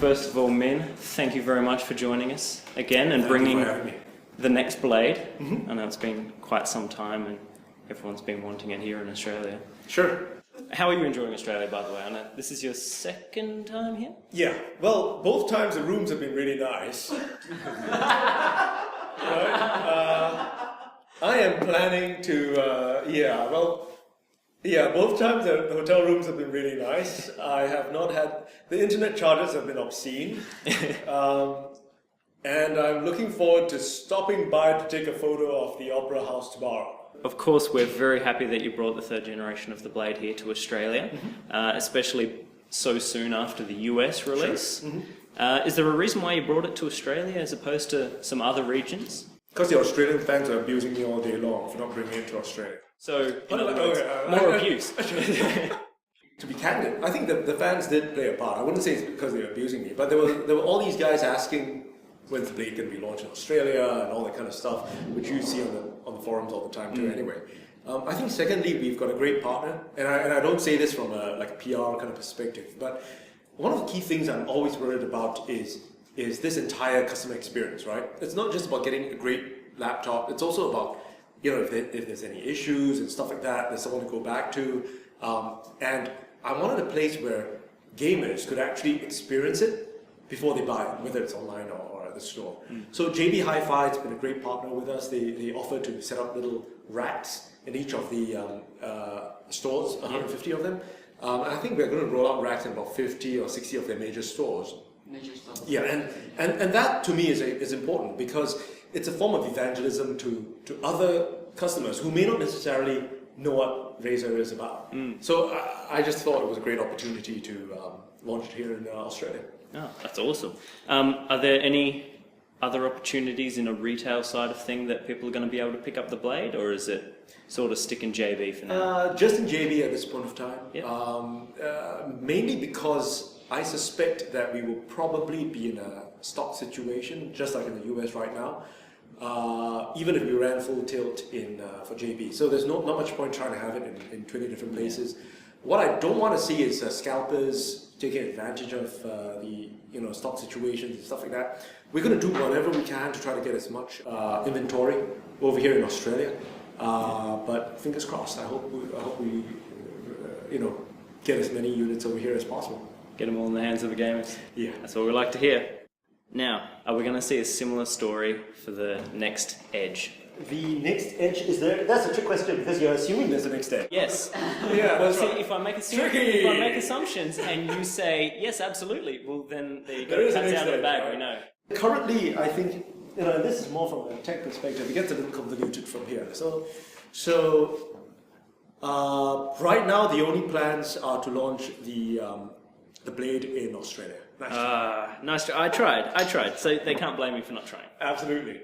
First of all, Min, thank you very much for joining us again and bringing the next blade. I know it's been quite some time and everyone's been wanting it here in Australia. Sure. How are you enjoying Australia, by the way? I know this is your second time here? Yeah, well, both times the rooms have been really nice. I am planning to, both times the hotel rooms have been really nice. I have not had, the internet charges have been obscene. And I'm looking forward to stopping by to take a photo of the Opera House tomorrow. Of course, we're very happy that you brought the third generation of the blade here to Australia, especially so soon after the US release. Sure. Is there a reason why you brought it to Australia as opposed to some other regions? Because the Australian fans are abusing me all day long for not bringing it to Australia. So, in other words, more abuse. To be candid, I think the fans did play a part. I wouldn't say it's because they were abusing me, but there were all these guys asking when's the blade going to be launched in Australia and all that kind of stuff, which you see on the forums all the time too. Anyway, I think secondly we've got a great partner, and I don't say this from a PR kind of perspective, but one of the key things I'm always worried about is this entire customer experience, right? It's not just about getting a great laptop. It's also about, if there's any issues and stuff like that, there's someone to go back to, and I wanted a place where gamers could actually experience it before they buy it, whether it's online or at the store. So JB Hi-Fi has been a great partner with us. They offer to set up little racks in each of the stores, 150 of them. I think we're going to roll out racks in about 50 or 60 of their major stores. Yeah, and that to me is important because it's a form of evangelism to other customers who may not necessarily know what Razer is about. So I just thought it was a great opportunity to launch it here in Australia. Oh, that's awesome. Are there any other opportunities in a retail side of thing that people are going to be able to pick up the blade, or is it sort of stick in JB for now? Just in JB at this point of time. Yep. Mainly because I suspect that we will probably be in a stock situation, just like in the US right now, even if we ran full tilt for JB. So there's not much point trying to have it in 20 different places. What I don't want to see is scalpers taking advantage of the stock situations and stuff like that. We're going to do whatever we can to try to get as much inventory over here in Australia. But fingers crossed. I hope we get as many units over here as possible. Get them all in the hands of the gamers. Yeah, that's what we like to hear. Now, are we going to see a similar story for the next Edge? The next Edge is there? That's a trick question because you're assuming there's a next Edge. Yes. Yeah. Well, see, if I make assumptions and you say yes, absolutely, well then there you go. Cat's out of the bag. Right? We know. Currently, I think and this is more from a tech perspective. It gets a little convoluted from here. So right now, the only plans are to launch the blade in Australia. Nice. I tried. So they can't blame me for not trying. Absolutely.